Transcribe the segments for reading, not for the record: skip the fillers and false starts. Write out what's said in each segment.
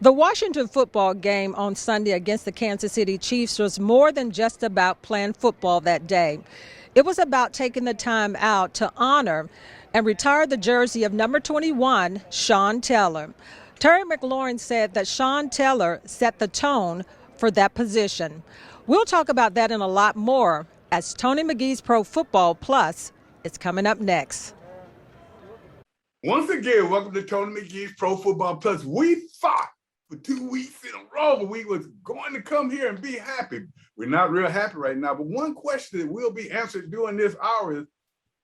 The Washington football game on Sunday against the Kansas City Chiefs was more than just about playing football that day. It was about taking the time out to honor and retire the jersey of number 21, Sean Taylor. Terry McLaurin said that Sean Taylor set the tone for that position. We'll talk about that and a lot more as Tony McGee's Pro Football Plus is coming up next. Once again, welcome to Tony McGee's Pro Football Plus. We fought for 2 weeks in a row, but we was going to come here and be happy. We're not real happy right now, but one question that will be answered during this hour is,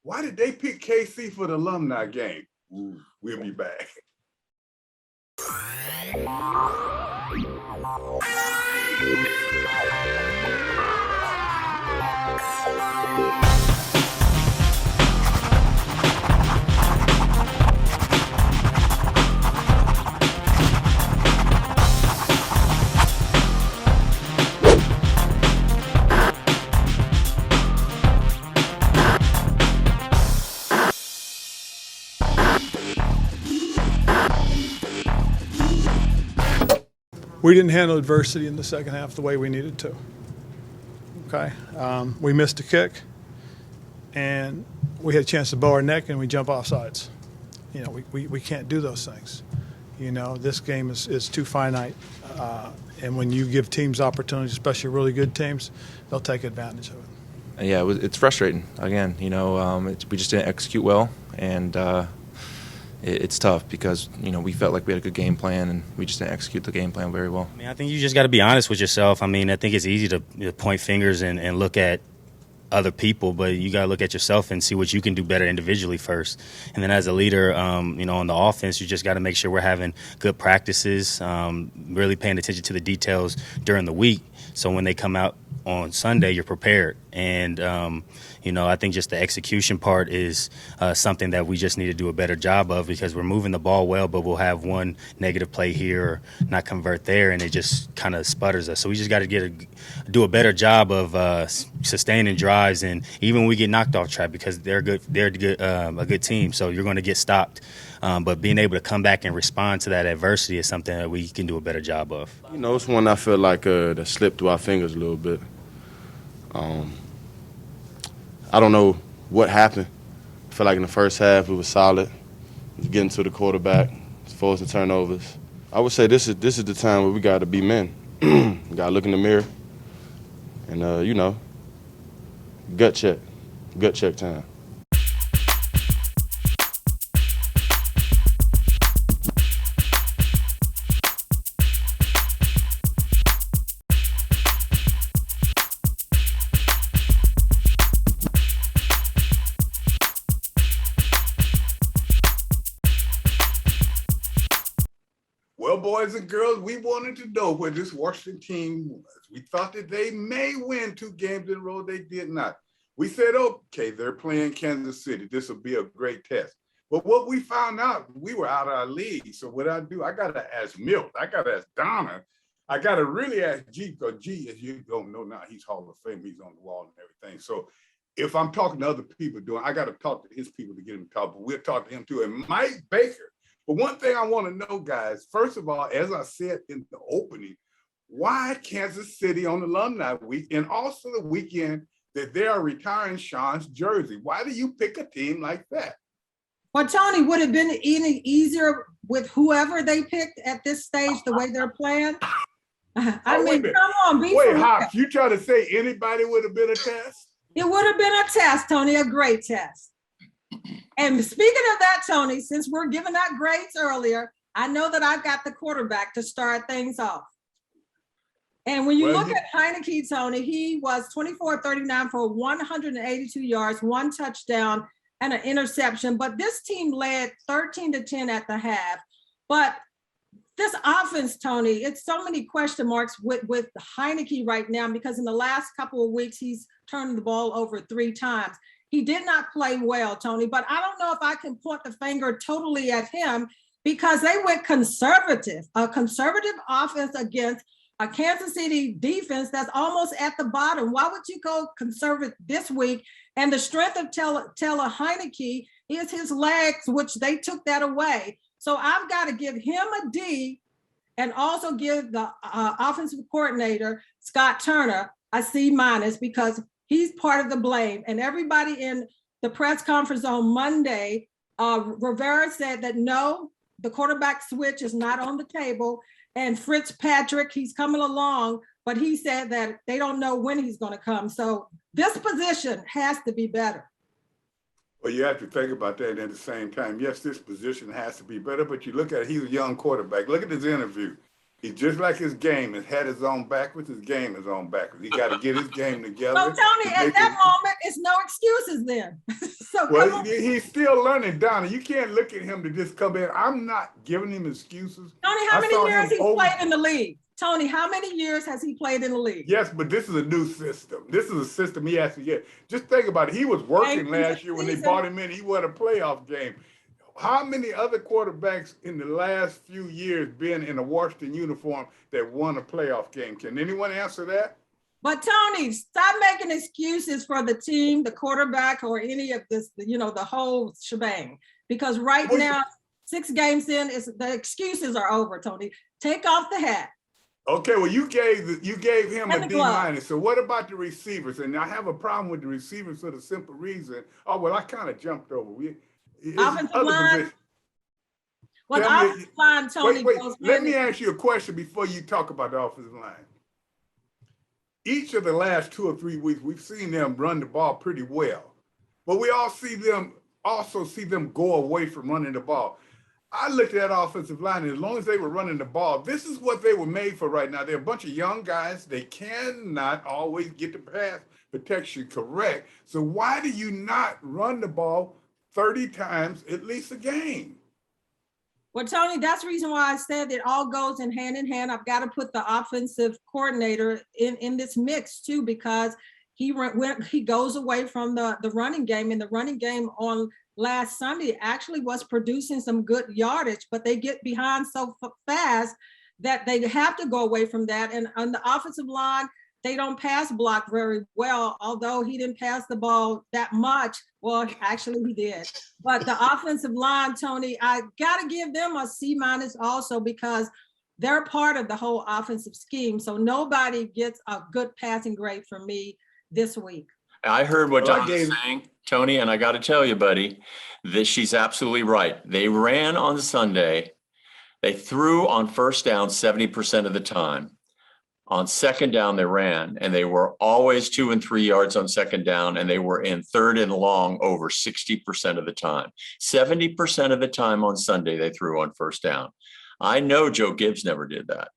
why did they pick KC for the alumni game? We'll be back. We didn't handle adversity in the second half the way we needed to. Okay, we missed a kick, and we had a chance to bow our neck, and we jump off sides. You know, we can't do those things. You know, this game is too finite, and when you give teams opportunities, especially really good teams, they'll take advantage of it. Yeah, it's frustrating. Again, you know, we just didn't execute well, and it's tough because, you know, we felt like we had a good game plan and we just didn't execute the game plan very well. I mean, I think you just got to be honest with yourself. I mean, I think it's easy to point fingers and look at other people, but you got to look at yourself and see what you can do better individually first. And then as a leader, you know, on the offense, you just got to make sure we're having good practices, really paying attention to the details during the week. So when they come out on Sunday, you're prepared. And, you know, I think just the execution part is something that we just need to do a better job of, because we're moving the ball well, but we'll have one negative play here or not convert there, and it just kind of sputters us. So we just got to do a better job of sustaining drives, and even when we get knocked off track, because they're a good team, so you're going to get stopped. But being able to come back and respond to that adversity is something that we can do a better job of. You know, it's one I feel like that slipped through our fingers a little bit. I don't know what happened. I feel like in the first half we were solid. We was getting to the quarterback, forcing turnovers. I would say this is the time where we got to be men. We got to look in the mirror and, you know, gut check time. Well, boys and girls, we wanted to know where this Washington team was. We thought that they may win 2 games in a row. They did not. We said, okay, they're playing Kansas City. This will be a great test. But what we found out, we were out of our league. So what I do, I got to ask Milt. I got to ask Donna. I got to really ask G, because G, as you don't know now, he's Hall of Fame. He's on the wall and everything. So if I'm talking to other people I got to talk to his people to get him to talk. But we'll talk to him too. And Mike Baker. But one thing I want to know, guys, first of all, as I said in the opening, why Kansas City on Alumni Week, and also the weekend that they are retiring Sean's jersey? Why do you pick a team like that? Well, Tony, would it have been any easier with whoever they picked at this stage, the way they're playing? I mean, come on, be Wait, Hops, you try to say anybody would have been a test? It would have been a test, Tony, a great test. And speaking of that, Tony, since we're giving out grades earlier, I know that I've got the quarterback to start things off. And when you look at Heineke, Tony, he was 24-39 for 182 yards, 1 touchdown, and an interception. But this team led 13-10 at the half. But this offense, Tony, it's so many question marks with Heineke right now, because in the last couple of weeks, he's turned the ball over 3 times. He did not play well, Tony, but I don't know if I can point the finger totally at him, because they went conservative, a conservative offense against a Kansas City defense that's almost at the bottom. Why would you go conservative this week? And the strength of Taylor Heineke is his legs, which they took that away. So I've got to give him a D. and also give the offensive coordinator, Scott Turner, a C- because he's part of the blame. And everybody in the press conference on Monday, Rivera said that no, the quarterback switch is not on the table. And Fitzpatrick, he's coming along, but he said that they don't know when he's going to come. So this position has to be better. Well, you have to think about that at the same time. Yes, this position has to be better, but you look at it, he's a young quarterback. Look at his interview. He's just like his game. His head is on backwards. His game is on backwards. He got to get his game together. Well, Tony, at that moment, it's no excuses then. So well, he's still learning, Donna. You can't look at him to just come in. I'm not giving him excuses. Tony, how many years he's played in the league? Tony, how many years has he played in the league? Yes, but this is a new system. This is a system he has to get. Just think about it. He was working last year when they brought him in. He won a playoff game. How many other quarterbacks in the last few years been in a Washington uniform that won a playoff game? Can anyone answer that? But Tony, stop making excuses for the team, the quarterback, or any of this, the whole shebang. Because now, 6 games in, the excuses are over, Tony. Take off the hat. Okay, well, you gave him a D-. So what about the receivers? And I have a problem with the receivers for the simple reason. Oh, well, I kind of jumped over. Offensive line. Well, the offensive line, Tony. Wait. Let me ask you a question before you talk about the offensive line. Each of the last 2 or 3 weeks, we've seen them run the ball pretty well, but we also see them go away from running the ball. I looked at that offensive line, and as long as they were running the ball, this is what they were made for right now. They're a bunch of young guys. They cannot always get the pass protection correct. So why do you not run the ball 30 times at least a game? Well, Tony, that's the reason why I said it all goes in hand. I've got to put the offensive coordinator in this mix too, because he goes away from the running game, and the running game on last Sunday actually was producing some good yardage, but they get behind so fast that they have to go away from that. And on the offensive line, they don't pass block very well, although he didn't pass the ball that much. Well, actually he did. But the offensive line, Tony, I got to give them a C- also, because they're part of the whole offensive scheme. So nobody gets a good passing grade from me this week. I heard what Don was saying, Tony, and I got to tell you, buddy, that she's absolutely right. They ran on Sunday. They threw on first down 70% of the time. On second down, they ran, and they were always 2 and 3 yards on second down, and they were in third and long over 60% of the time. 70% of the time on Sunday, they threw on first down. I know Joe Gibbs never did that.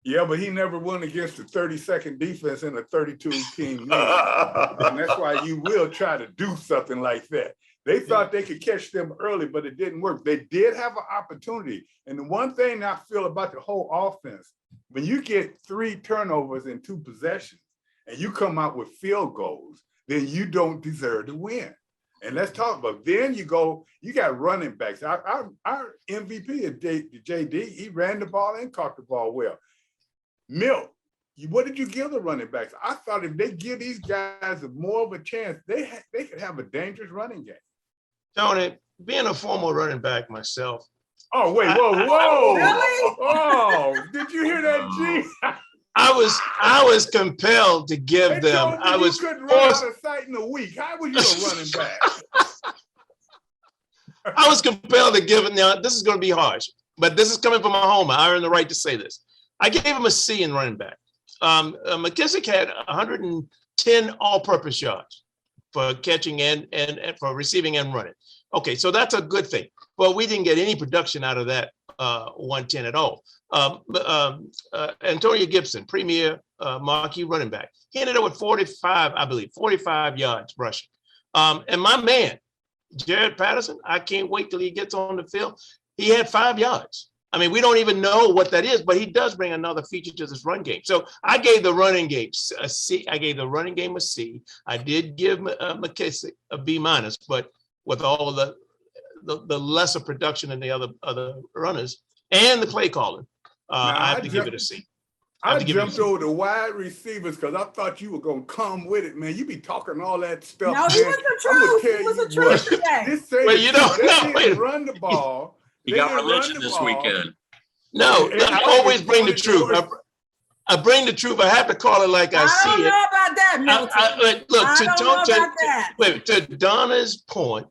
Yeah, but he never won against a 32nd defense in a 32-team league. And that's why you will try to do something like that. They thought they could catch them early, but it didn't work. They did have an opportunity. And the one thing I feel about the whole offense, when you get 3 turnovers in 2 possessions and you come out with field goals, then you don't deserve to win. And let's talk about, then you got running backs. Our MVP is JD. He ran the ball and caught the ball well. Milt, what did you give the running backs? I thought if they give these guys more of a chance, they could have a dangerous running game. Tony, being a former running back myself. Oh, wait, whoa. Really? Oh, did you hear that, G? I was compelled to give them. I was couldn't run out of sight in a week. How were you a running back? I was compelled to give it. Now, this is going to be harsh, but this is coming from a homer. I earn the right to say this. I gave him a C in running back. McKissick had 110 all-purpose yards for catching and for receiving and running. Okay, so that's a good thing. But we didn't get any production out of that 110 at all. Antonio Gibson, premier marquee running back. He ended up with 45 yards rushing. And my man, Jared Patterson, I can't wait till he gets on the field. He had 5 yards. I mean, we don't even know what that is, but he does bring another feature to this run game. So I gave the running game a C. I gave the running game a C. I did give McKissick a B-, but with all the lesser production than the other runners and the play calling, I have to give it a C. I jumped over the wide receivers because I thought you were going to come with it, man. You be talking all that stuff. No, he was the truth. He was the truth today. Well, you don't know. Run the ball. He got religion this weekend. No, I always bring the truth. I bring the truth. I have to call it like I see it. I don't know about that, Milton. Look, I don't know about that. to Donna's point,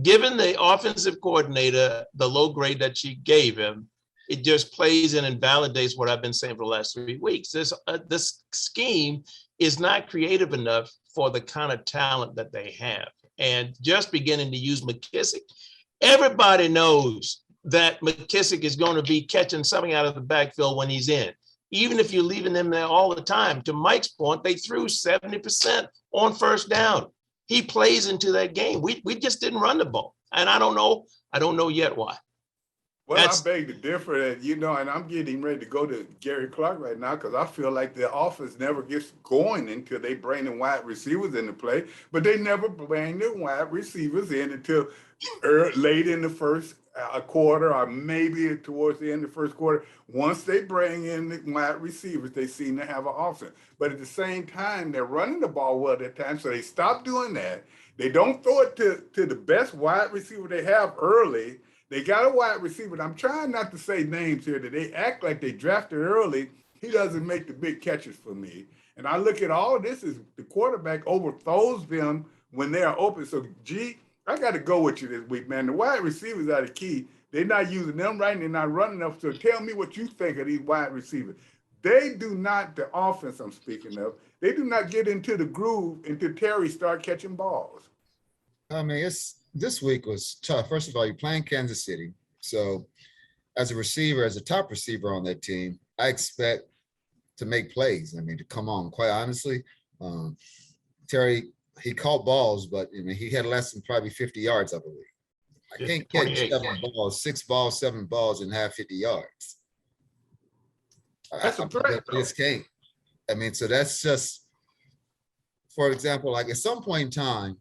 given the offensive coordinator, the low grade that she gave him, it just plays in and validates what I've been saying for the last 3 weeks. This scheme is not creative enough for the kind of talent that they have. And just beginning to use McKissick, everybody knows that McKissick is going to be catching something out of the backfield when he's in. Even if you're leaving them there all the time. To Mike's point, they threw 70% on first down. He plays into that game. We just didn't run the ball. And I don't know yet why. Well, I beg to differ, and and I'm getting ready to go to Gary Clark right now because I feel like the offense never gets going until they bring the wide receivers into play, but they never bring the wide receivers in until late in the first quarter or maybe towards the end of the first quarter. Once they bring in the wide receivers, they seem to have an offense. But at the same time, they're running the ball well at that time, so they stop doing that. They don't throw it to the best wide receiver they have early. They got a wide receiver. I'm trying not to say names here that they act like they drafted early. He doesn't make the big catches for me. And I look at all of this as the quarterback overthrows them when they're open. So, I got to go with you this week, man. The wide receivers are the key. They're not using them right, and they're not running enough. So tell me what you think of these wide receivers. They do not, the offense I'm speaking of, they do not get into the groove until Terry start catching balls. I mean, this week was tough. First of all, you're playing Kansas City. So as a receiver, as a top receiver on that team, I expect to make plays. I mean, to come on, quite honestly. Terry, he caught balls, but he had less than probably 50 yards, I believe. I can't catch 6 balls, 7 balls, and have 50 yards. That's a threat. This game. I mean, so that's just, for example, like at some point in time,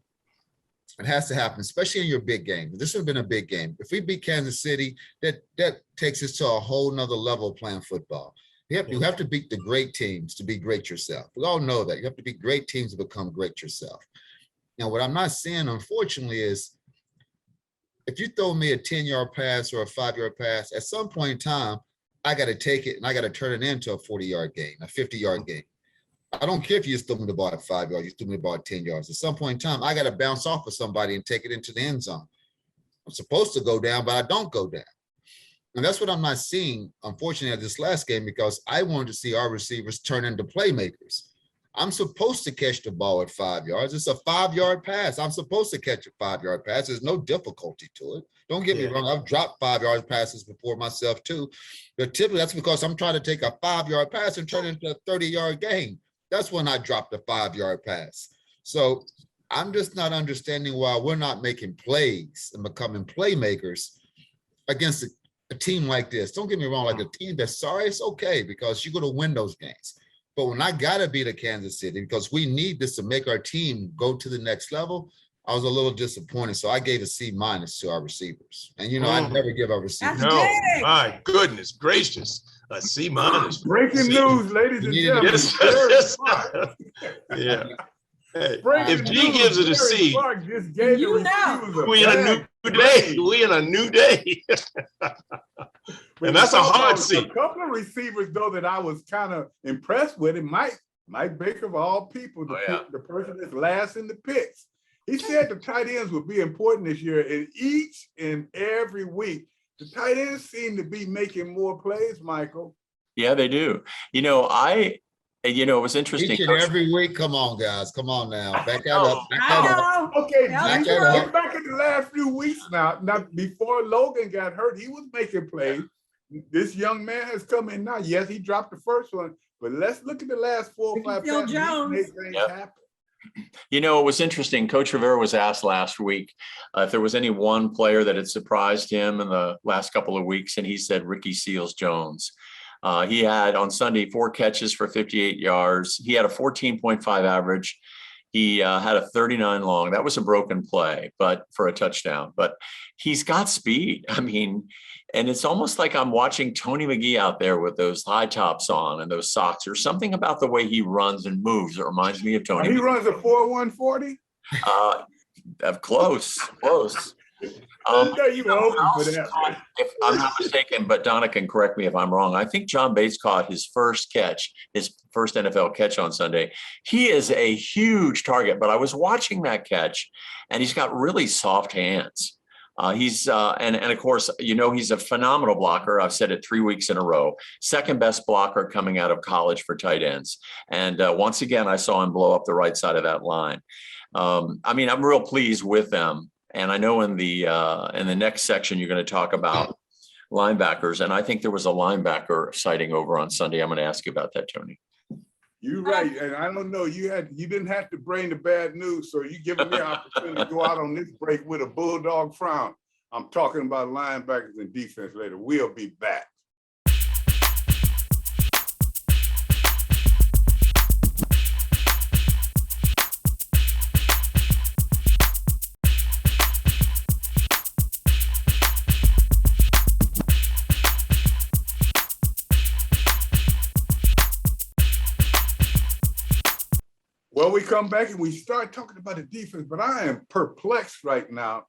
it has to happen, especially in your big game. This would have been a big game. If we beat Kansas City, that takes us to a whole nother level of playing football. You have to beat the great teams to be great yourself. We all know that. You have to beat great teams to become great yourself. Now, what I'm not seeing, unfortunately, is if you throw me a 10-yard pass or a 5-yard pass, at some point in time, I got to take it and I got to turn it into a 40-yard game, a 50-yard game. I don't care if you just throw me the ball at 5 yards, you threw me the ball at 10 yards. At some point in time, I got to bounce off of somebody and take it into the end zone. I'm supposed to go down, but I don't go down. And that's what I'm not seeing, unfortunately, at this last game, because I wanted to see our receivers turn into playmakers. I'm supposed to catch the ball at 5 yards. It's a 5-yard pass. I'm supposed to catch a 5-yard pass. There's no difficulty to it. Don't get me wrong. I've dropped 5-yard passes before myself too. But typically that's because I'm trying to take a 5-yard pass and turn it into a 30-yard game. That's when I dropped a 5-yard pass. So I'm just not understanding why we're not making plays and becoming playmakers against a team like this. Don't get me wrong, like a team that's sorry, it's okay because you're going to win those games. But when I got to beat a Kansas City, because we need this to make our team go to the next level, I was a little disappointed. So I gave a C- to our receivers. And, I never give our receivers. No, my goodness gracious. A C-. Breaking news, ladies and gentlemen. Yes. Yeah. Hey, if G gives it a C, we in a new day. We in a new day. And that's a hard C. A couple of receivers, though, that I was kind of impressed with, and Mike Baker, of all people, the person that's last in the picks. He said the tight ends would be important this year, and each and every week, the tight ends seem to be making more plays, Michael. Yeah, they do. It was interesting. Each and every week. Come on, guys. Come on now. Back that up. Back that up. Okay, back in the last few weeks now. Now, before Logan got hurt, he was making plays. This young man has come in now. Yes, he dropped the first one, but let's look at the last 4 or 5 Phil Jones. It was interesting. Coach Rivera was asked last week if there was any one player that had surprised him in the last couple of weeks, and he said Ricky Seals-Jones. He had on Sunday 4 catches for 58 yards. He had a 14.5 average. He had a 39 long. That was a broken play, but for a touchdown. But he's got speed. I mean, and it's almost like I'm watching Tony McGee out there with those high tops on and those socks. There's something about the way he runs and moves that reminds me of Tony. He runs a 4.140? Close. know you were open for that. If I'm not mistaken, but Donna can correct me if I'm wrong. I think John Bates caught his first catch, his first NFL catch on Sunday. He is a huge target, but I was watching that catch and he's got really soft hands. And of course, he's a phenomenal blocker. I've said it 3 weeks in a row. Second best blocker coming out of college for tight ends. And once again, I saw him blow up the right side of that line. I'm real pleased with them. And I know in the next section, you're going to talk about linebackers. And I think there was a linebacker sighting over on Sunday. I'm going to ask you about that, Tony. You're right. And I don't know, you didn't have to bring the bad news. So you're giving me an opportunity to go out on this break with a bulldog frown. I'm talking about linebackers and defense later. We'll be back. Well, we come back and we start talking about the defense, but I am perplexed right now.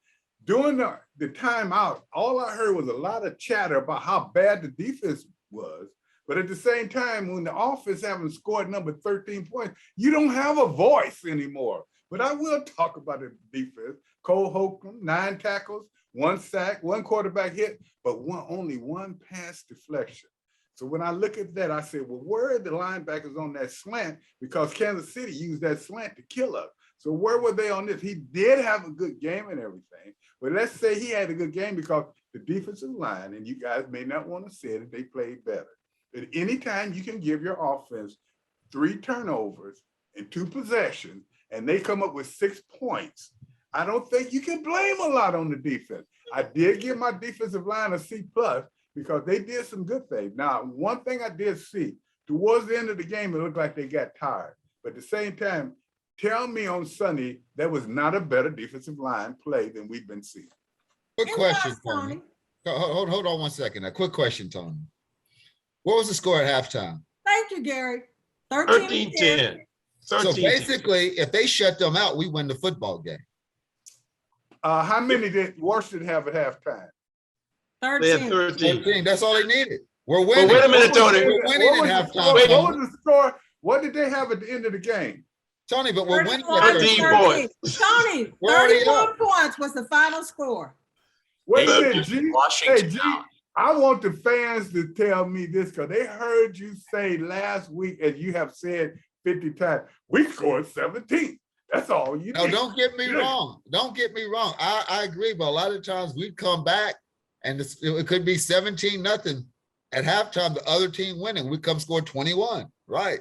During the timeout, all I heard was a lot of chatter about how bad the defense was. But at the same time, when the offense haven't scored number 13 points, you don't have a voice anymore. But I will talk about the defense. Cole Holcomb, 9 tackles, 1 sack, 1 quarterback hit, but only 1 pass deflection. So when I look at that, I say, well, where are the linebackers on that slant? Because Kansas City used that slant to kill us. So where were they on this? He did have a good game and everything, but let's say he had a good game because the defensive line, and you guys may not want to say it, they played better. But anytime you can give your offense 3 turnovers and 2 possessions, and they come up with 6 points, I don't think you can blame a lot on the defense. I did give my defensive line a C+, because they did some good things. Now, one thing I did see, towards the end of the game, it looked like they got tired. But at the same time, tell me on Sunday, there was not a better defensive line play than we've been seeing. Quick question, Tony. Hold on 1 second. A quick question, Tony. What was the score at halftime? Thank you, Gary. 13-10. So basically, if they shut them out, we win the football game. How many did Washington have at halftime? 13. 13. That's all they needed. We're winning. Well, wait a minute, Tony. We're winning at halftime. What was the score? What did they have at the end of the game? Tony, but we're winning at 13 points. Tony, We're already 31 points was the final score. Wait a minute, G. Washington Hey, G, out. I want the fans to tell me this because they heard you say last week, as you have said 50 times, we scored 17. That's all you No, need. don't get me wrong. Don't get me wrong. I agree, but a lot of times we come back and it could be 17-0 at halftime, the other team winning. We come score 21, right?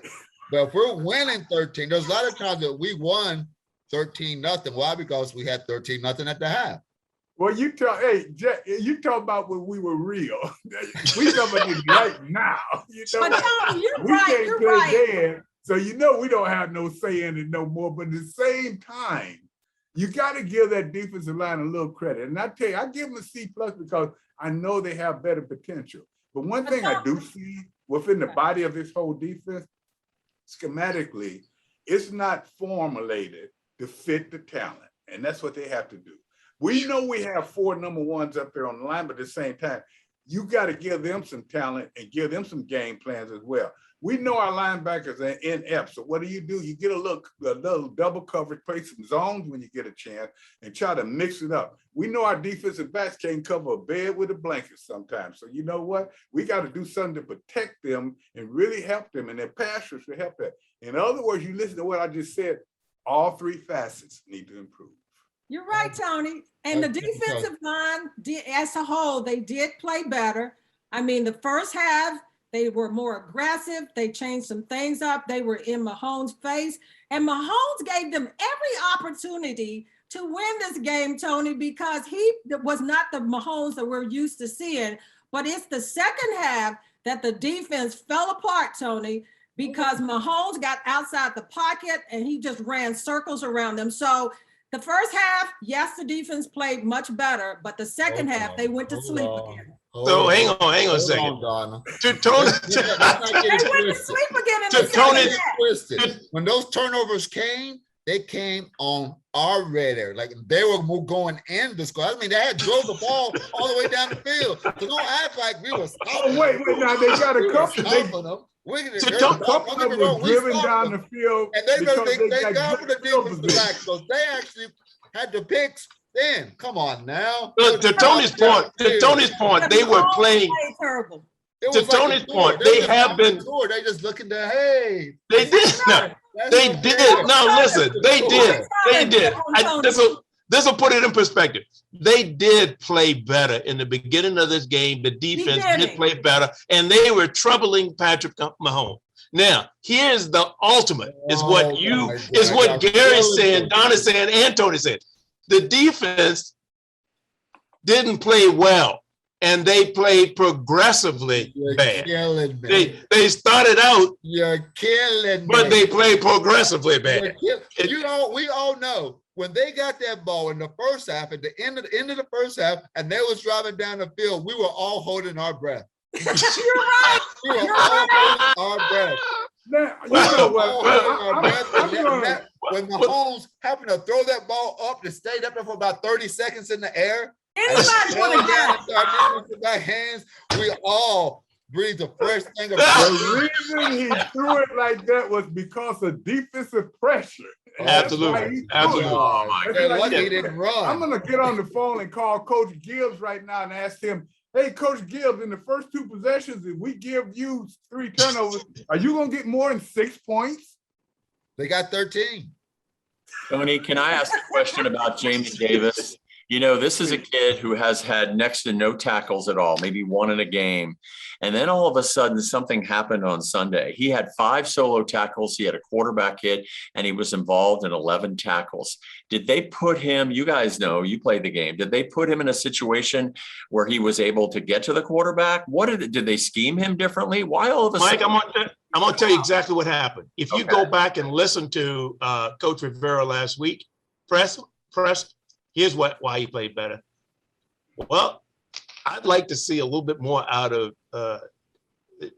But if we're winning 13, there's a lot of times that we won 13-0. Why? Because we had 13-0 at the half. Well, you talk about when we were real. We talking about this right now. You know, But Tony, you're we right. can't You're play right. dead, so we don't have no say in it no more. But at the same time, you got to give that defensive line a little credit. And I tell you, I give them a C+ because I know they have better potential. But one thing I do see within the body of this whole defense, schematically, it's not formulated to fit the talent. And that's what they have to do. We know we have 4 number 1s up there on the line, but at the same time, you got to give them some talent and give them some game plans as well. We know our linebackers are inept. So what do? You get a little double coverage, play some zones when you get a chance and try to mix it up. We know our defensive backs can't cover a bed with a blanket sometimes. So you know what? We got to do something to protect them and really help them, and their pass rush to help that. In other words, you listen to what I just said, all 3 facets need to improve. You're right, Tony. And the defensive line, as a whole, they did play better. I mean, the first half, they were more aggressive. They changed some things up. They were in Mahomes' face. And Mahomes gave them every opportunity to win this game, Tony, because he was not the Mahomes that we're used to seeing. But it's the second half that the defense fell apart, Tony, because Mahomes got outside the pocket and he just ran circles around them. So the first half, yes, the defense played much better, but the second half, they went to sleep again. So hang on a second. To Tony, They went to sleep again in the Tony, second half. Twisted. When those turnovers came, they came on our radar. Like they were going in the score. I mean, they had drove the ball all the way down the field. So don't act like we were stopping. Wait, now they got a couple. Stopping them. Couple of them were driven down the field, and they because they got for the defensive position. back. So they actually had the picks. Then come on now. To Tony's point, they were playing. Terrible. To Tony's point, they have been. They just looking to hey. They did. No, they did. No, listen, they did. They did. This will put it in perspective. They did play better in the beginning of this game. The defense did play better, and they were troubling Patrick Mahomes. Now, here's the ultimate: is what Gary said, Donna said, and Tony said. The defense didn't play well, and they played progressively bad. They started out, but they played progressively bad. We all know when they got that ball in the first half, at the end of the first half, and they was driving down the field, we were all holding our breath. You're right. We were all holding our breath. Now, you know what? When Mahomes happened to throw that ball up to stay up there for about 30 seconds in the air, anybody want to get back hands, we all breathed a fresh thing of the reason he threw it like that was because of defensive pressure. Absolutely. Oh my God. He didn't run. I'm gonna get on the phone and call Coach Gibbs right now and ask him, hey, Coach Gibbs, in the first 2 possessions, if we give you 3 turnovers, are you going to get more than 6 points? They got 13. Tony, can I ask a question about Jamie Davis? You know, this is a kid who has had next to no tackles at all, maybe 1 in a game. And then all of a sudden something happened on Sunday. He had 5 solo tackles. He had a quarterback hit, and he was involved in 11 tackles. Did they put him, you guys know, you played the game. Did they put him in a situation where he was able to get to the quarterback? Did they scheme him differently? Why all of a sudden? Mike, I'm going to tell you exactly what happened. If you go back and listen to Coach Rivera last week, press, here's why he played better. Well, I'd like to see a little bit more out of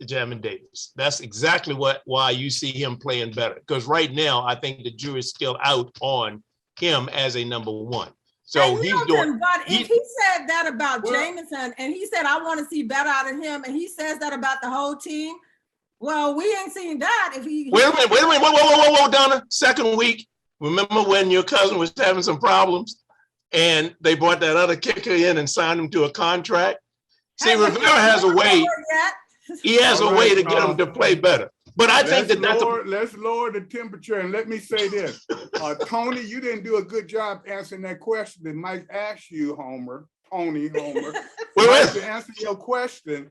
Jamin Davis. That's exactly why you see him playing better. Because right now, I think the jury's still out on him as a number 1. So he's doing. But if he said that about Jamison, and he said, I want to see better out of him, and he says that about the whole team, well, we ain't seen that. If he wait a minute, whoa, Donna. Second week, remember when your cousin was having some problems? And they brought that other kicker in and signed him to a contract. See, Rivera has a way. He has a way to get him to play better. But I think let's lower the temperature. And let me say this, Tony, you didn't do a good job answering that question that Mike asked you, Homer. Mike, to answer your question,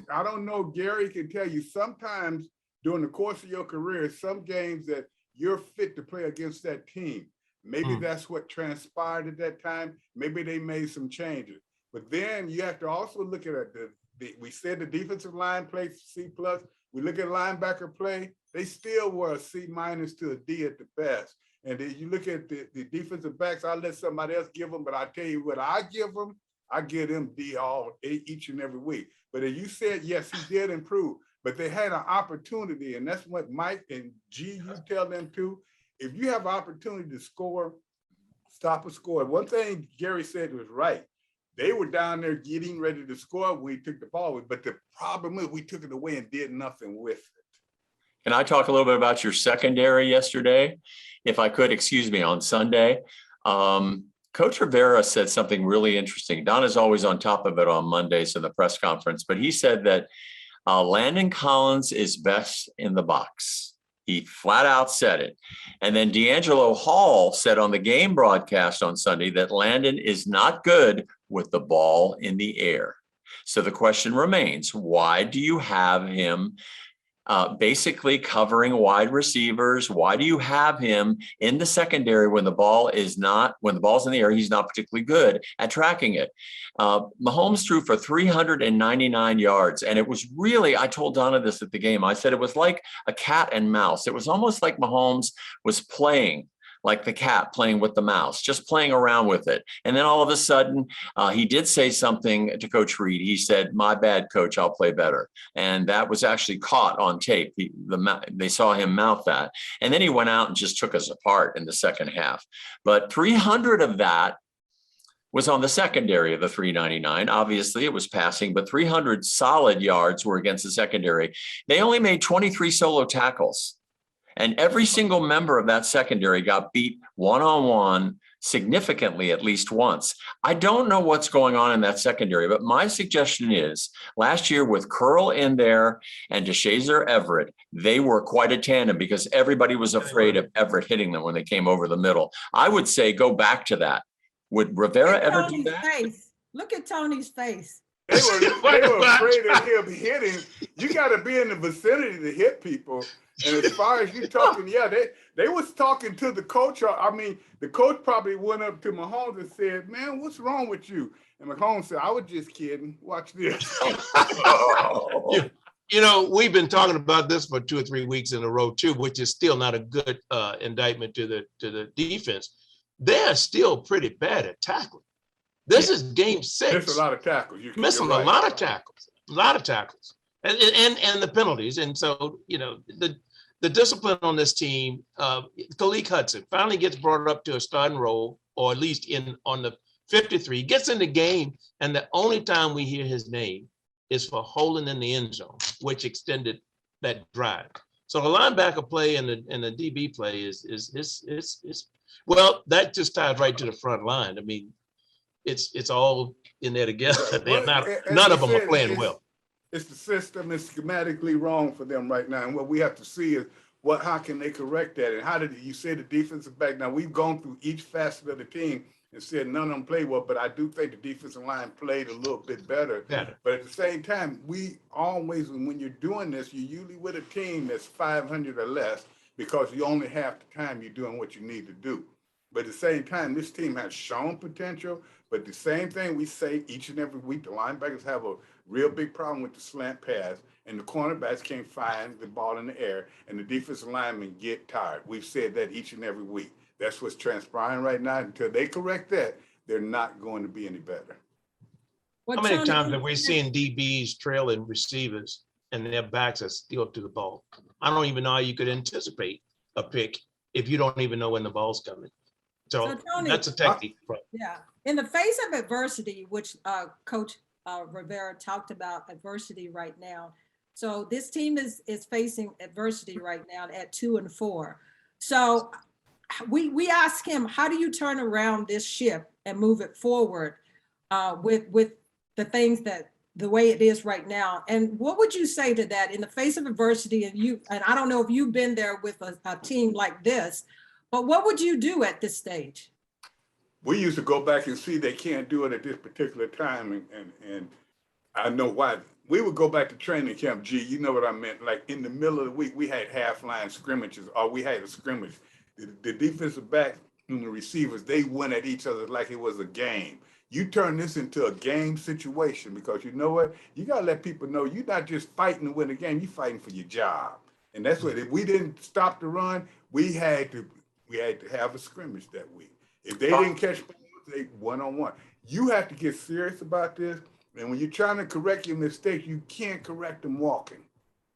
I don't know, Gary can tell you sometimes during the course of your career, some games that you're fit to play against that team. Maybe that's what transpired at that time. Maybe they made some changes. But then you have to also look at we said the defensive line played C+. We look at linebacker play, they still were a C- to a D at the best. And then you look at the defensive backs, I'll let somebody else give them, but I tell you what I give them, I give them D each and every week. But as you said, yes, he did improve, but they had an opportunity. And that's what Mike and G, you tell them too. If you have an opportunity to score, stop a score. One thing Gary said was right. They were down there getting ready to score when we took the ball away. But the problem is we took it away and did nothing with it. Can I talk a little bit about your secondary yesterday? If I could, excuse me, on Sunday. Coach Rivera said something really interesting. Donna's always on top of it on Mondays in the press conference, but he said that Landon Collins is best in the box. He flat out said it. And then D'Angelo Hall said on the game broadcast on Sunday that Landon is not good with the ball in the air. So the question remains, why do you have him basically covering wide receivers? Why do you have him in the secondary when the ball's in the air, he's not particularly good at tracking it? Mahomes threw for 399 yards. And it was really, I told Donna this at the game, I said it was like a cat and mouse. It was almost like Mahomes was playing like the cat playing with the mouse, just playing around with it. And then all of a sudden, he did say something to Coach Reed. He said, "My bad, coach, I'll play better." And that was actually caught on tape. They saw him mouth that. And then he went out and just took us apart in the second half. But 300 of that was on the secondary of the 399. Obviously, it was passing, but 300 solid yards were against the secondary. They only made 23 solo tackles. And every single member of that secondary got beat one-on-one significantly at least once. I don't know what's going on in that secondary, but my suggestion is last year with Curl in there and DeShazer Everett, they were quite a tandem because everybody was afraid of Everett hitting them when they came over the middle. I would say go back to that. Would Rivera ever do that? Face. Look at Tony's face. They were afraid of him hitting. You got to be in the vicinity to hit people. And as far as you talking, yeah, they was talking to the coach. I mean, the coach probably went up to Mahomes and said, "Man, what's wrong with you?" And Mahomes said, "I was just kidding. Watch this." You know, we've been talking about this for 2 or 3 weeks in a row too, which is still not a good indictment to the defense. They're still pretty bad at tackling. This is game 6. There's a lot of tackles. Missing a lot of tackles, and the penalties. And so, you know, the discipline on this team, Khalid Hudson finally gets brought up to a starting role, or at least on the 53, gets in the game, and the only time we hear his name is for holding in the end zone, which extended that drive. So the linebacker play and the DB play is well, that just ties right to the front line. I mean, it's all in there together. None of them are playing well. It's the system is schematically wrong for them right now. And what we have to see is how can they correct that? And how did you say the defensive back? Now we've gone through each facet of the team and said none of them played well, but I do think the defensive line played a little bit better. But at the same time, we always, when you're doing this, you're usually with a team that's 500 or less because you only have the time you're doing what you need to do. But at the same time, this team has shown potential, but the same thing we say each and every week, the linebackers have a real big problem with the slant pass, and the cornerbacks can't find the ball in the air, and the defensive linemen get tired. We've said that each and every week. That's what's transpiring right now. Until they correct that, they're not going to be any better. How many times have we seen DBs trailing receivers and their backs are still to the ball? I don't even know how you could anticipate a pick if you don't even know when the ball's coming. So Tony, that's a technique. Yeah. In the face of adversity, which Coach Rivera talked about adversity right now. So this team is facing adversity right now at 2-4. So we ask him, how do you turn around this ship and move it forward with the things the way it is right now? And what would you say to that in the face of adversity? And I don't know if you've been there with a team like this, but what would you do at this stage? We used to go back and see they can't do it at this particular time. And I know why. We would go back to training camp. Gee, you know what I meant? Like in the middle of the week, we had half-line scrimmages, or we had a scrimmage. The defensive backs and the receivers, they went at each other like it was a game. You turn this into a game situation because you know what? You got to let people know you're not just fighting to win a game, you're fighting for your job. And that's what, if we didn't stop the run, we had to have a scrimmage that week. If they didn't catch balls, they one-on-one. You have to get serious about this. And when you're trying to correct your mistakes, you can't correct them walking.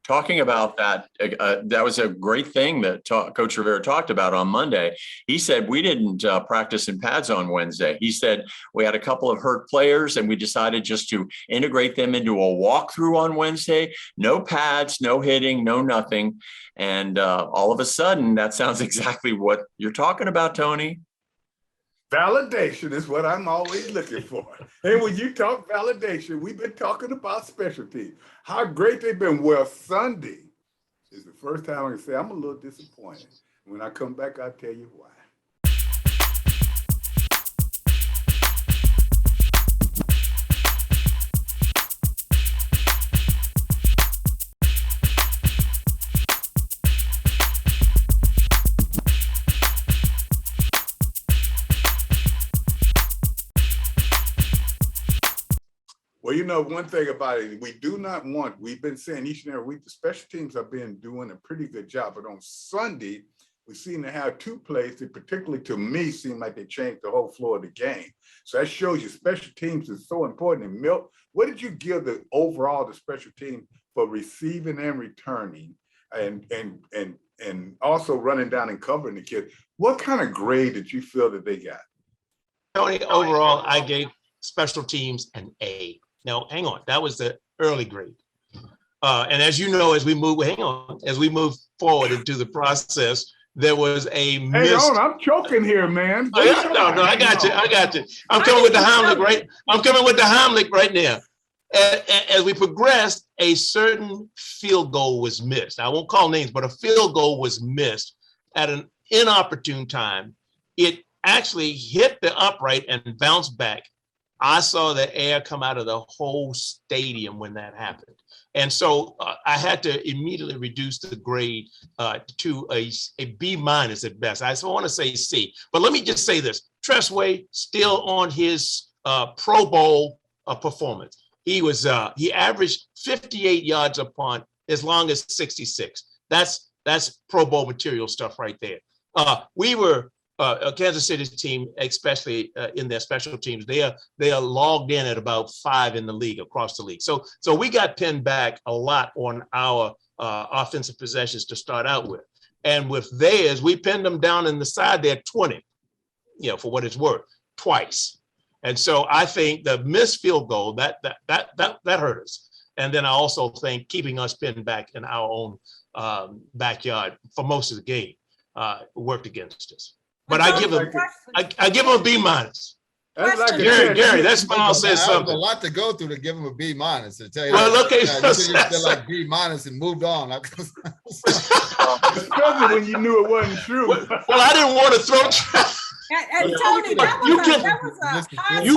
Talking about that, that was a great thing that Coach Rivera talked about on Monday. He said, we didn't practice in pads on Wednesday. He said, we had a couple of hurt players and we decided just to integrate them into a walkthrough on Wednesday. No pads, no hitting, no nothing. And all of a sudden, that sounds exactly what you're talking about, Tony. Validation is what I'm always looking for. And when you talk validation, we've been talking about special teams, how great they've been. Well, Sunday is the first time I can say I'm a little disappointed. When I come back, I'll tell you why. Well, you know, one thing about it, we've been saying each and every week, the special teams have been doing a pretty good job. But on Sunday we seem to have two plays that particularly to me seem like they changed the whole flow of the game. So that shows you special teams is so important. And Milt, what did you give the overall the special team for receiving and returning and also running down and covering the kids? What kind of grade did you feel that they got? Tony, overall, I gave special teams an A. Now, hang on, that was the early grade. And as you know, as we move forward into the process, there was a Hang on, I'm choking here, man. No, I got you. I'm coming with the Heimlich, right? I'm coming with the Heimlich right now. As we progressed, a certain field goal was missed. I won't call names, but a field goal was missed at an inopportune time. It actually hit the upright and bounced back. I saw the air come out of the whole stadium when that happened. And so I had to immediately reduce the grade to a B minus at best. I want to say C, but let me just say this. Tressway still on his Pro Bowl performance. He averaged 58 yards a punt as long as 66. That's Pro Bowl material stuff right there. We were a Kansas City team, especially in their special teams, they are logged in at about 5 in the league, across the league. So we got pinned back a lot on our offensive possessions to start out with. And with theirs, we pinned them down in the side there 20, for what it's worth, twice. And so I think the missed field goal, that hurt us. And then I also think keeping us pinned back in our own backyard for most of the game worked against us. But I give him a B minus. Gary, that smile says something. That was a lot to go through to give him a B minus. To tell you, well, okay, you feel like B minus and moved on. Especially when you knew it wasn't true. Well, I didn't want to throw. And Tony, you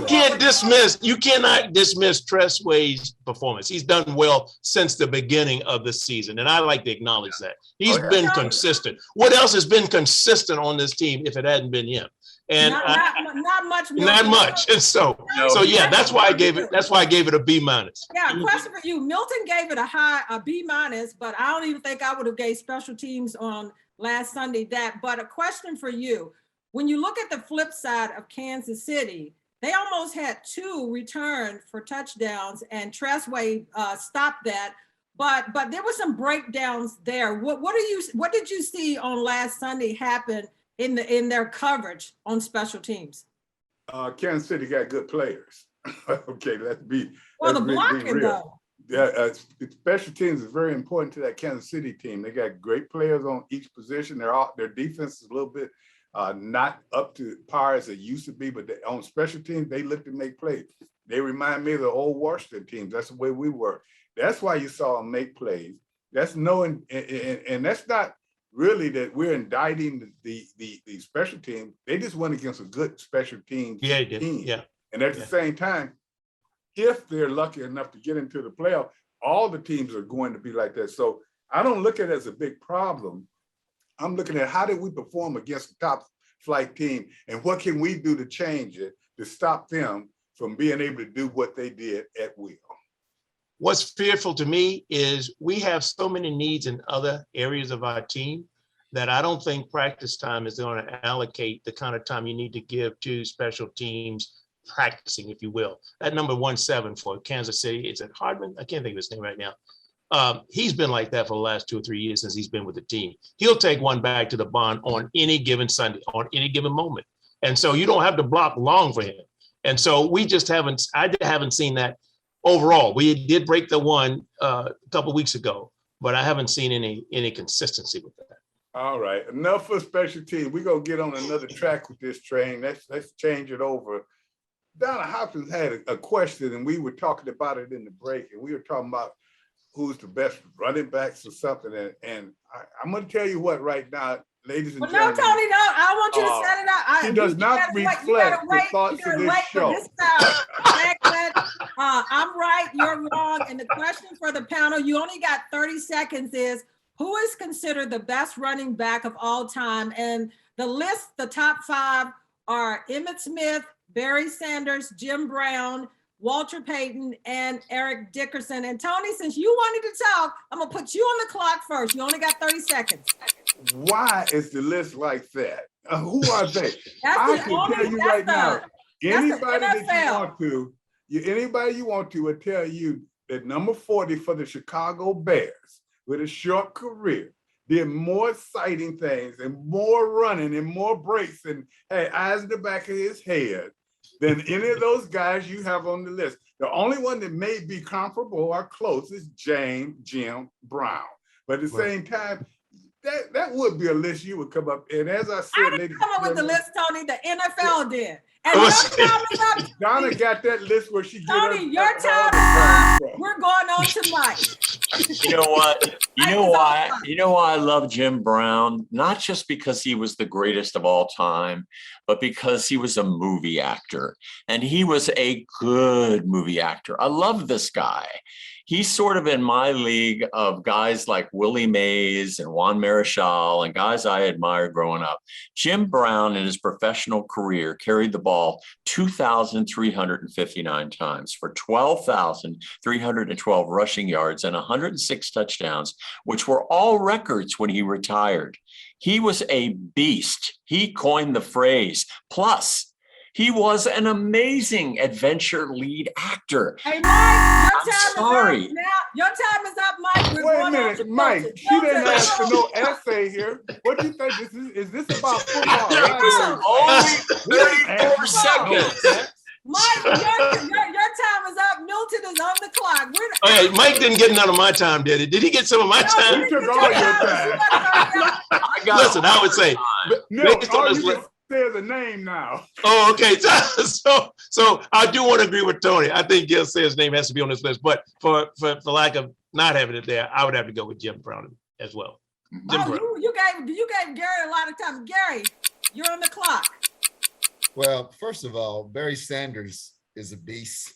cannot dismiss Tressway's performance. He's done well since the beginning of the season, and I like to acknowledge that. He's been consistent. What else has been consistent on this team if it hadn't been him? And not much. Not much. And so yeah, that's why I gave it a B minus. Yeah, question for you. Milton gave it a B minus, but I don't even think I would have gave special teams on last Sunday that. But a question for you. When you look at the flip side of Kansas City, they almost had 2 returned for touchdowns, and Tressway stopped that. But there were some breakdowns there. What did you see on last Sunday happen in their coverage on special teams? Kansas City got good players. Okay, let's be. Well, the blocking though. Yeah, special teams is very important to that Kansas City team. They got great players on each position. Their defense is a little bit. Not up to par as it used to be, but on special teams, they look to make plays. They remind me of the old Washington teams. That's the way we were. That's why you saw them make plays. That's knowing, and that's not really that we're indicting the special team. They just went against a good special team. Team. Yeah. And at the same time, if they're lucky enough to get into the playoff, all the teams are going to be like that. So I don't look at it as a big problem. I'm looking at how did we perform against the top flight team and what can we do to change it to stop them from being able to do what they did at will. What's fearful to me is we have so many needs in other areas of our team that I don't think practice time is going to allocate the kind of time you need to give to special teams practicing, if you will. That number 17 for Kansas City, is it Hardman? I can't think of his name right now. He's been like that for the last 2 or 3 years since he's been with the team. He'll take one back to the barn on any given Sunday, on any given moment. And so you don't have to block long for him. And so I haven't seen that overall. We did break the one a couple of weeks ago, but I haven't seen any consistency with that. All right, enough for special teams. We're gonna get on another track with this train. Let's change it over. Donna Hopkins had a question, and we were talking about it in the break, and we were talking about who's the best running backs or something. And I'm going to tell you what right now, ladies and gentlemen. No, Tony, no, I want you to set it up. He does not reflect the thoughts of this show. I'm right, you're wrong. And the question for the panel, you only got 30 seconds is, who is considered the best running back of all time? And the list, the top 5 are Emmitt Smith, Barry Sanders, Jim Brown, Walter Payton, and Eric Dickerson. And Tony, since you wanted to talk, I'm gonna put you on the clock first. You only got 30 seconds. why is the list like that? Who are they? That's I the can only- tell you that's right the- now, that's the anybody that you NFL. want to, anybody you want to will tell you that number 40 for the Chicago Bears with a short career did more exciting things and more running and more breaks and had eyes in the back of his head than any of those guys you have on the list. The only one that may be comparable or close is Jim Brown. But at the same time, that would be a list you would come up. And as I said, I didn't come up with the list, Tony. The NFL did. And Oh, your time is up. Donna got that list where she get Tony, your her time time is from. up. We're going on to Mike. You know what? You know why? You know why I love Jim Brown? Not just because he was the greatest of all time, but because he was a movie actor, and he was a good movie actor. I love this guy. He's sort of in my league of guys like Willie Mays and Juan Marichal and guys I admired growing up. Jim Brown in his professional career carried the ball 2,359 times for 12,312 rushing yards and 106 touchdowns, which were all records when he retired. He was a beast. He coined the phrase. Plus, he was an amazing adventure lead actor. Hey, Mike, your I'm time sorry. is up now. Your time is up, Mike. We're Wait a going on minute, to Mike, coaches. she didn't Coaches, ask for no essay here. What do you think this is this about football? Right? Only 34 seconds. Mike, your time is up. Milton is on the clock. Okay, Mike didn't get none of my time, did he? Did he get some of my No, time? You took all your time. Listen, I would say, No, based on all this you list- just said the name now. Oh, okay. So I do want to agree with Tony. I think Gil said his name has to be on this list, but for lack of not having it there, I would have to go with Jim Brown as well. Jim Brown. You gave Gary a lot of time. Gary, you're on the clock. Well, first of all, Barry Sanders is a beast.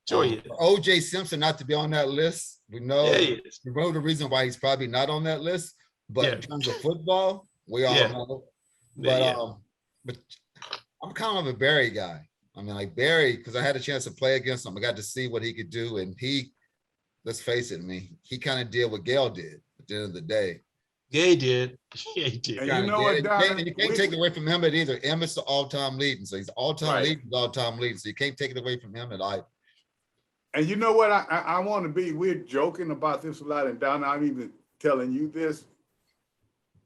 Sure he is. For O.J. Simpson not to be on that list, we know, Yeah, he is. we know the reason why he's probably not on that list. But in Yeah. terms of football, we all Yeah. know. Yeah. But I'm kind of a Barry guy. I mean, like Barry, because I had a chance to play against him. I got to see what he could do, and let's face it, he kind of did what Gail did at the end of the day. Yeah, he did. Yeah, he did. And Kinda you know did. what, And Donna? you can't take it away from him at either. Emmett's the all-time leading, so he's all-time Right. leading, all-time leading. So you can't take it away from him at either. And you know what? I want to be, we're joking about this a lot, and Donna, I'm even telling you this.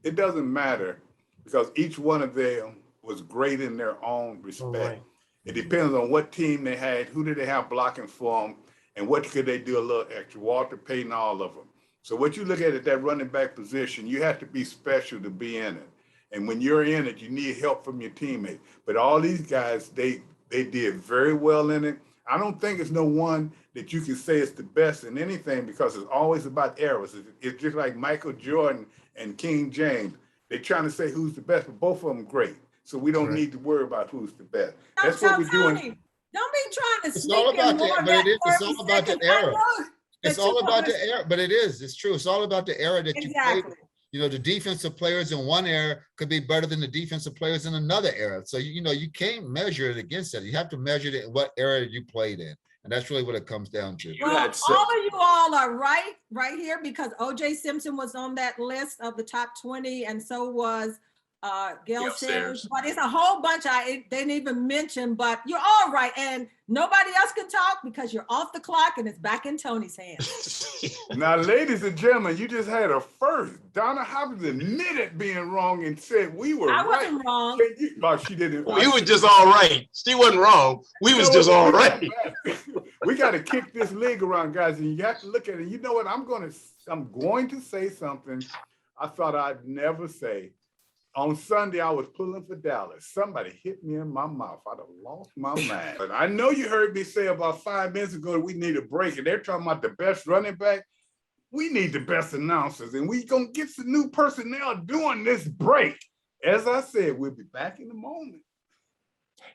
It doesn't matter because each one of them was great in their own respect. Right. It depends on what team they had, who did they have blocking for them, and what could they do a little extra. Walter Payton, all of them. So what you look at that running back position, you have to be special to be in it. And when you're in it, you need help from your teammates. But all these guys, they did very well in it. I don't think it's no one that you can say is the best in anything because it's always about errors. It's just like Michael Jordan and King James. They're trying to say who's the best, but both of them great. So we don't need to worry about who's the best. That's what we're doing. Tony, don't be trying to It's sneak all in about more that, of but that it is. It's 30 all about that seconds. I era. know It's that all you about wanna- the era, but it is. It's true. It's all about the era that you played. Exactly. You know, the defensive players in one era could be better than the defensive players in another era. So, you can't measure it against that. You have to measure it in what era you played in. And that's really what it comes down to. You Well, had all of you all are right here because O.J. Simpson was on that list of the top 20, and so was Gail Sayers. Sayers. But it's a whole bunch they didn't even mention. But you're all right, and nobody else can talk because you're off the clock and it's back in Tony's hands. Now, ladies and gentlemen, you just had a first. Donna Hopkins admitted being wrong and said we were I right. wasn't wrong. No, she didn't. We was just all right. She wasn't wrong. We was just all right. We got to kick this league around, guys, and you have to look at it. You know what? I'm going to say something I thought I'd never say. On Sunday, I was pulling for Dallas. Somebody hit me in my mouth. I'd have lost my mind. But I know you heard me say about 5 minutes ago that we need a break, and they're talking about the best running back. We need the best announcers, and we going to get some new personnel during this break. As I said, we'll be back in a moment.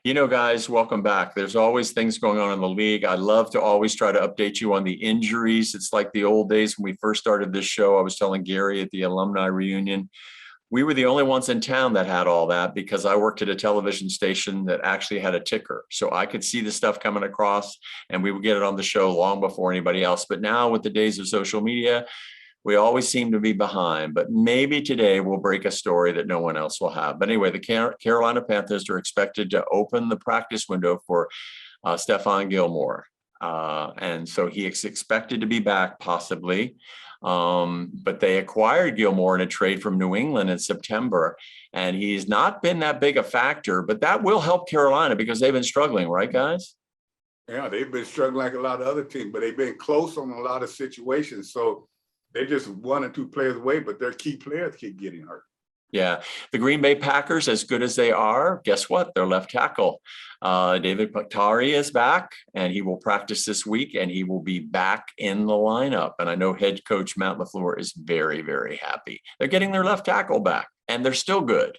You know, guys, welcome back. There's always things going on in the league. I love to always try to update you on the injuries. It's like the old days when we first started this show. I was telling Gary at the alumni reunion, we were the only ones in town that had all that because I worked at a television station that actually had a ticker. So I could see the stuff coming across and we would get it on the show long before anybody else. But now with the days of social media, We always seem to be behind, but maybe today we'll break a story that no one else will have. But anyway, the Carolina Panthers are expected to open the practice window for Stephon Gilmore. And so he is expected to be back possibly. But they acquired Gilmore in a trade from New England in September. And he's not been that big a factor, but that will help Carolina because they've been struggling, right, guys? Yeah, they've been struggling like a lot of other teams, but they've been close on a lot of situations. So they're just 1 or 2 players away, but their key players keep getting hurt. Yeah, the Green Bay Packers, as good as they are, guess what? Their left tackle, David Bakhtiari, is back, and he will practice this week, and he will be back in the lineup. And I know head coach Matt LaFleur is very, very happy. They're getting their left tackle back, and they're still good.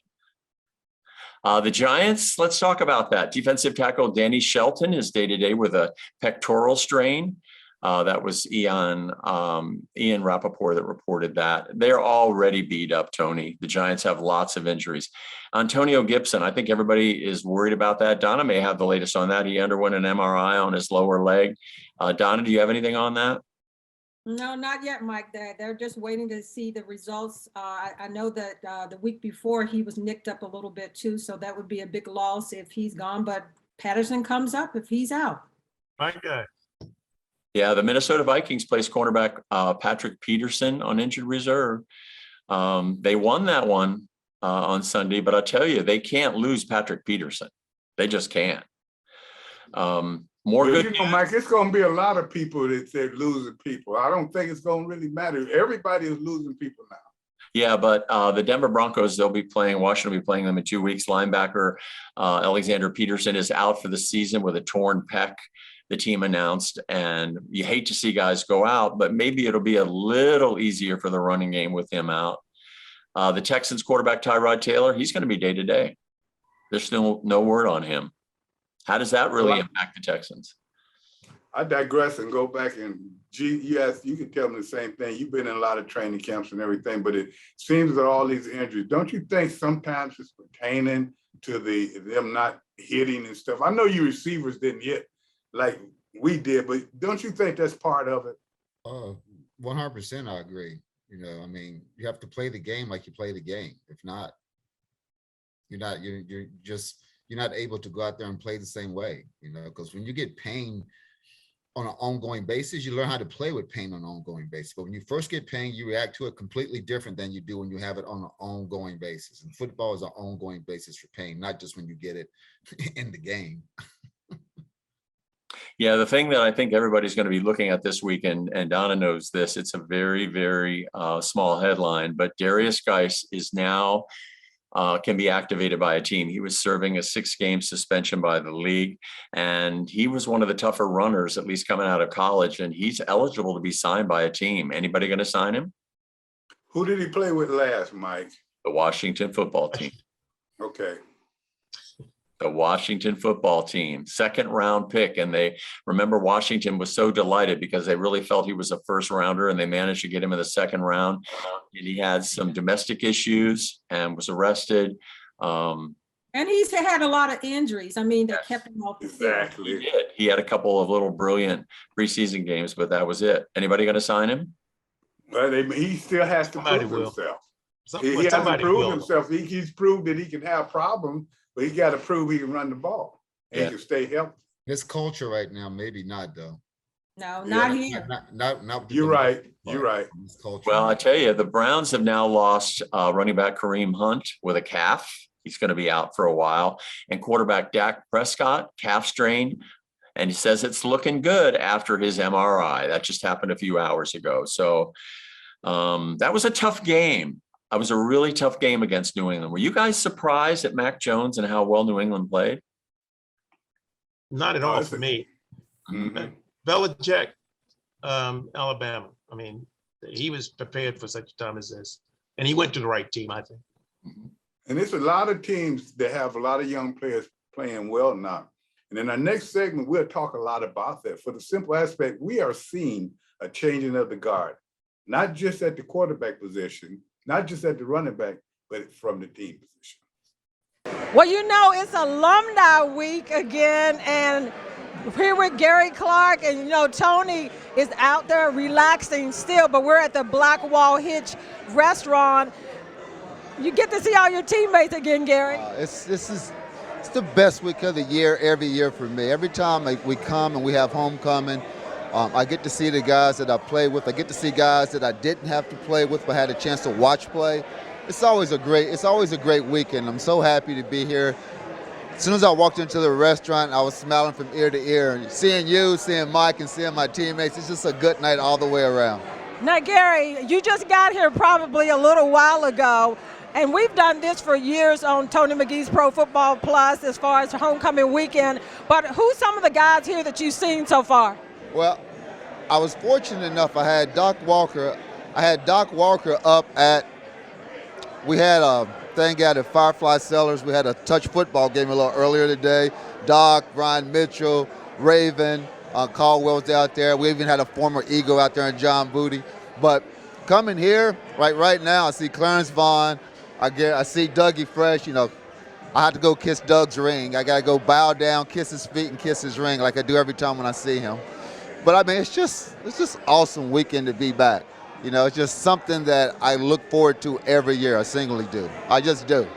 The Giants, let's talk about that. Defensive tackle Danny Shelton is day-to-day with a pectoral strain. That was Ian Rappaport that reported that. They're already beat up, Tony. The Giants have lots of injuries. Antonio Gibson, I think everybody is worried about that. Donna may have the latest on that. He underwent an MRI on his lower leg. Donna, do you have anything on that? No, not yet, Mike. They're just waiting to see the results. I know that the week before he was nicked up a little bit too, so that would be a big loss if he's gone. But Patterson comes up if he's out. My God. Yeah, the Minnesota Vikings placed cornerback Patrick Peterson on injured reserve. They won that one on Sunday, but I'll tell you, they can't lose Patrick Peterson. They just can't. More Well, good. Mike, it's going to be a lot of people that said losing people. I don't think it's going to really matter. Everybody is losing people now. Yeah, but the Denver Broncos, Washington will be playing them in 2 weeks. Linebacker Alexander Peterson is out for the season with a torn pec, the team announced, and you hate to see guys go out, but maybe it'll be a little easier for the running game with him out. The Texans quarterback Tyrod Taylor, he's going to be day-to-day. There's still no word on him. How does that really impact the Texans? I digress and go back and yes, you can tell me the same thing. You've been in a lot of training camps and everything, but it seems that all these injuries, don't you think sometimes it's pertaining to them not hitting and stuff? I know you receivers didn't hit like we did, but don't you think that's part of it? 100% I agree. I mean, you have to play the game like you play the game. If not, you're not able to go out there and play the same way, because when you get pain on an ongoing basis, you learn how to play with pain on an ongoing basis. But when you first get pain, you react to it completely different than you do when you have it on an ongoing basis. And football is an ongoing basis for pain, not just when you get it in the game. Yeah, the thing that I think everybody's going to be looking at this week, and Donna knows this, it's a very, very small headline, but Darius Geis is now can be activated by a team. He was serving a 6-game suspension by the league, and he was one of the tougher runners, at least coming out of college, and he's eligible to be signed by a team. Anybody going to sign him? Who did he play with last, Mike? The Washington football team. Okay. The Washington football team, 2nd-round pick. And they remember Washington was so delighted because they really felt he was a 1st-rounder, and they managed to get him in the 2nd round. And he had some domestic issues and was arrested. And he's had a lot of injuries. I mean, they kept him off the field. Exactly. He did. He had a couple of little brilliant preseason games, but that was it. Anybody going to sign him? Well, he still has to prove himself. He has to prove himself. He's proved that he can have problems, but he's got to prove he can run the ball and he can stay healthy. His culture right now, maybe not though. No, not here. Not You're right. You're right. Well, I tell you, the Browns have now lost running back Kareem Hunt with a calf. He's going to be out for a while. And quarterback Dak Prescott, calf strain. And he says it's looking good after his MRI. That just happened a few hours ago. So that was a tough game. It was a really tough game against New England. Were you guys surprised at Mac Jones and how well New England played? Not at all for me. Mm-hmm. Belichick, Alabama. I mean, he was prepared for such a time as this. And he went to the right team, I think. And it's a lot of teams that have a lot of young players playing well now. And in our next segment, we'll talk a lot about that. For the simple aspect, we are seeing a changing of the guard, not just at the quarterback position, not just at the running back, but from the team position. Well, it's alumni week again, and Here with Gary Clark, and Tony is out there relaxing still, but we're at the Black Wall Hitch restaurant. You get to see all your teammates again, Gary. It's the best week of the year every year for me. Every time we come and we have homecoming, I get to see the guys that I play with. I get to see guys that I didn't have to play with but had a chance to watch play. It's always a great weekend. I'm so happy to be here. As soon as I walked into the restaurant, I was smiling from ear to ear. And seeing you, seeing Mike, and seeing my teammates, it's just a good night all the way around. Now, Gary, you just got here probably a little while ago, and we've done this for years on Tony McGee's Pro Football Plus as far as homecoming weekend. But who's some of the guys here that you've seen so far? Well, I was fortunate enough. I had Doc Walker up at. We had a thing out at Firefly Cellars. We had a touch football game a little earlier today. Doc, Brian Mitchell, Raven, Caldwell's out there. We even had a former Eagle out there in John Booty. But coming here, right now, I see Clarence Vaughn. I see Dougie Fresh. I have to go kiss Doug's ring. I got to go bow down, kiss his feet, and kiss his ring like I do every time when I see him. But, I mean, it's just awesome weekend to be back. It's just something that I look forward to every year. I singly do. I just do.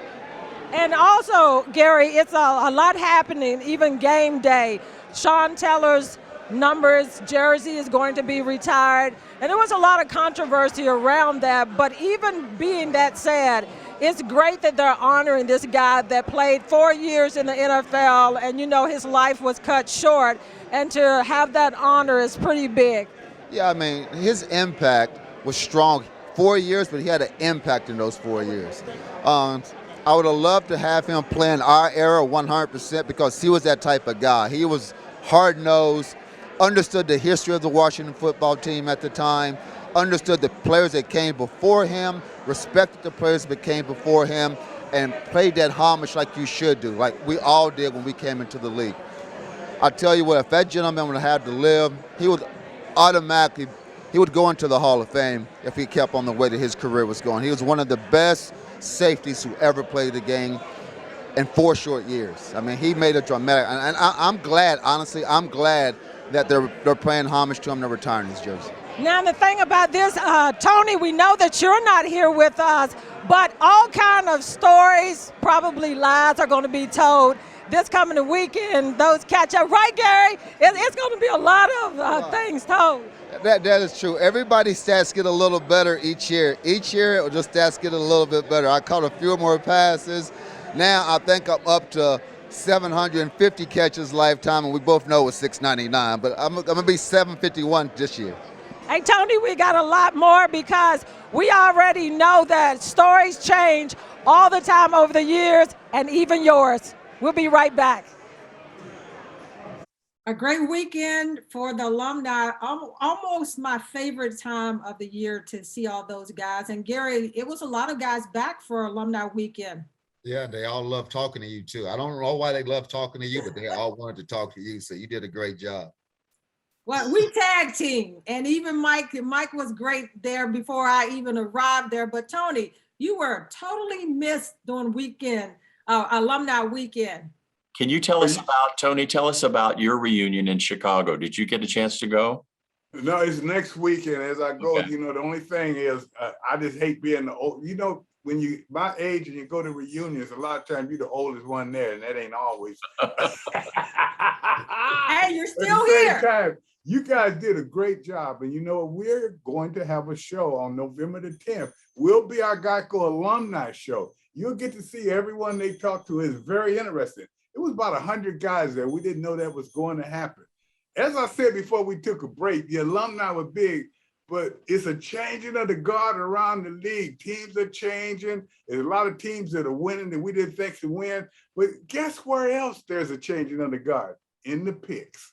And also, Gary, it's a lot happening, even game day. Sean Teller's numbers jersey is going to be retired. And there was a lot of controversy around that. But even being that said, it's great that they're honoring this guy that played 4 years in the NFL and, his life was cut short. And to have that honor is pretty big. Yeah, I mean, his impact was strong. 4 years, but he had an impact in those 4 years. I would have loved to have him play in our era 100% because he was that type of guy. He was hard-nosed, understood the history of the Washington football team at the time, understood the players that came before him, respected the players that came before him, and played that homage like you should do, like we all did when we came into the league. I tell you what, if that gentleman would have had to live, he would go into the Hall of Fame if he kept on the way that his career was going. He was one of the best safeties who ever played the game in 4 short years. I mean, he made a dramatic, and I'm glad, honestly, that they're paying homage to him. They're retiring his jersey. Now, the thing about this, Tony, we know that you're not here with us, but all kind of stories, probably lies, are going to be told this coming weekend. Those catch up, right, Gary? It's going to be a lot of things told. That is true. Everybody's stats get a little better each year. Each year, the stats get a little bit better. I caught a few more passes. Now I think I'm up to 750 catches lifetime, and we both know it's 699. But I'm going to be 751 this year. Hey, Tony, we got a lot more because we already know that stories change all the time over the years, and even yours. We'll be right back. A great weekend for the alumni. Almost my favorite time of the year to see all those guys. And Gary, it was a lot of guys back for alumni weekend. Yeah, they all love talking to you too. I don't know why they love talking to you, but they all wanted to talk to you. So you did a great job. Well, we tag team, and even Mike was great there before I even arrived there. But Tony, you were totally missed during alumni weekend. Can you tell us about your reunion in Chicago? Did you get a chance to go? No, it's next weekend. As I go, Okay. the only thing is I just hate being the old. When you my age and you go to reunions, a lot of times you're the oldest one there, and that ain't always. Hey, you're still At the same here. time, you guys did a great job, and we're going to have a show on November the 10th. We'll be our Geico alumni show. You'll get to see everyone they talk to. Is very interesting. It was about 100 guys there. We didn't know that was going to happen. As I said before we took a break, the alumni were big, but it's a changing of the guard around the league. Teams are changing. There's a lot of teams that are winning that we didn't think should win. But guess where else there's a changing of the guard? In the picks.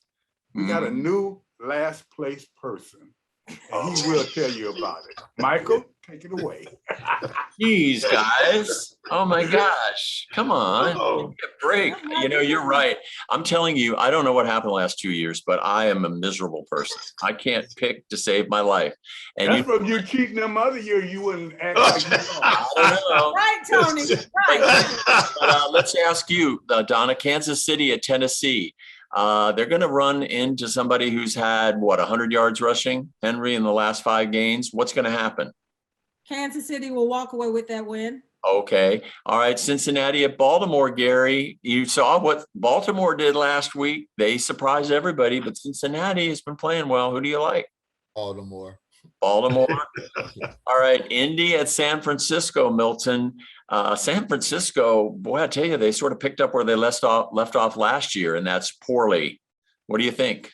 We got a new last place person, and he will tell you about it. Michael, take it away. Jeez, guys. Oh my gosh. Come on. Give me a break. You're right. I'm telling you, I don't know what happened the last 2 years, but I am a miserable person. I can't pick to save my life. And That's from you cheating them other year. You wouldn't act like you know. I don't know. Right, Tony. Right. But let's ask you, Donna, Kansas City at Tennessee. They're going to run into somebody who's had, 100 yards rushing, Henry, in the last 5 games. What's going to happen? Kansas City will walk away with that win. Okay. All right. Cincinnati at Baltimore, Gary. You saw what Baltimore did last week. They surprised everybody, but Cincinnati has been playing well. Who do you like? Baltimore. Baltimore. All right. Indy at San Francisco, Milton. San Francisco, boy, I tell you, they sort of picked up where they left off last year, and that's poorly. What do you think?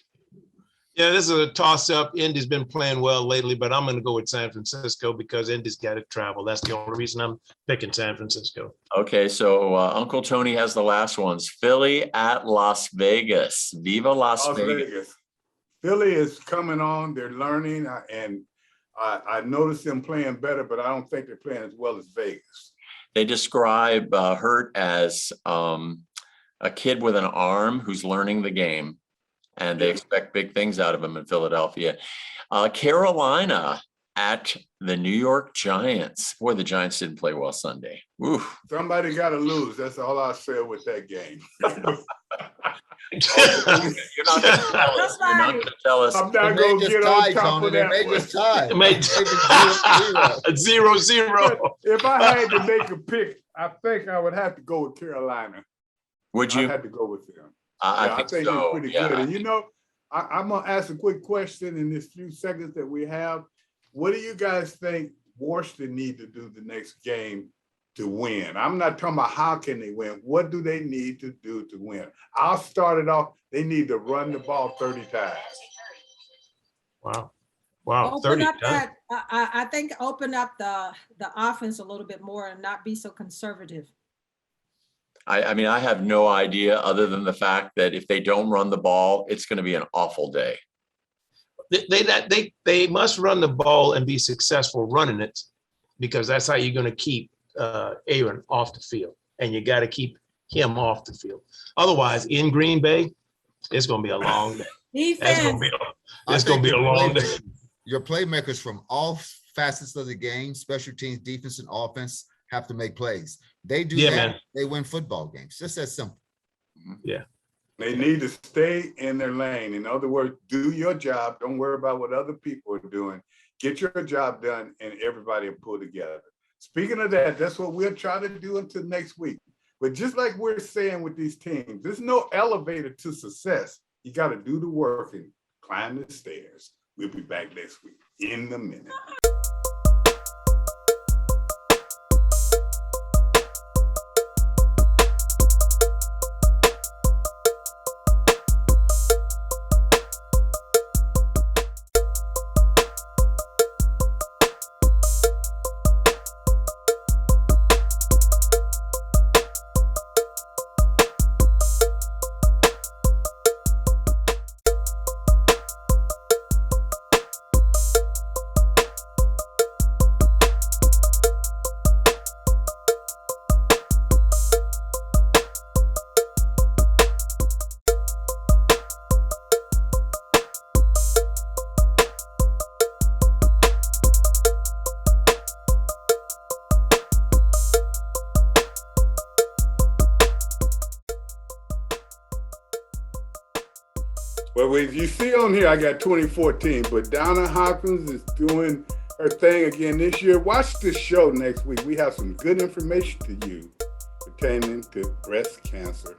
Yeah, this is a toss-up. Indy's been playing well lately, but I'm going to go with San Francisco because Indy's got to travel. That's the only reason I'm picking San Francisco. Okay, so Uncle Tony has the last ones. Philly at Las Vegas. Viva Las Vegas. Philly is coming on. They're learning, and I noticed them playing better, but I don't think they're playing as well as Vegas. They describe Hurt as a kid with an arm who's learning the game. And they expect big things out of him in Philadelphia. Carolina at the New York Giants. Boy, the Giants didn't play well Sunday. Oof. Somebody got to lose. That's all I say with that game. You're not going to tell us. You're not going to tell us. I'm not going to get on top of that. They just tied. 0-0. If I had to make a pick, I think I would have to go with Carolina. Would you? I had to go with them. I think so. They're pretty good. And I'm going to ask a quick question in this few seconds that we have. What do you guys think Washington need to do the next game to win? I'm not talking about how can they win. What do they need to do to win? I'll start it off. They need to run the ball 30 times. Wow. Open up that. I think open up the offense a little bit more and not be so conservative. I mean, I have no idea other than the fact that if they don't run the ball, it's going to be an awful day. They must run the ball and be successful running it, because that's how you're going to keep Aaron off the field, and you got to keep him off the field. Otherwise, in Green Bay, it's going to be a long day. It's going to be a long day. Your playmakers from all facets of the game, special teams, defense, and offense, have to make plays. They do that, man. They win football games. Just that simple. Yeah. They need to stay in their lane. In other words, do your job. Don't worry about what other people are doing. Get your job done, and everybody will pull together. Speaking of that, that's what we'll try to do until next week. But just like we're saying with these teams, there's no elevator to success. You got to do the work and climb the stairs. We'll be back next week in a minute. Well, if you see on here, I got 2014, but Donna Hopkins is doing her thing again this year. Watch this show next week. We have some good information to you pertaining to breast cancer.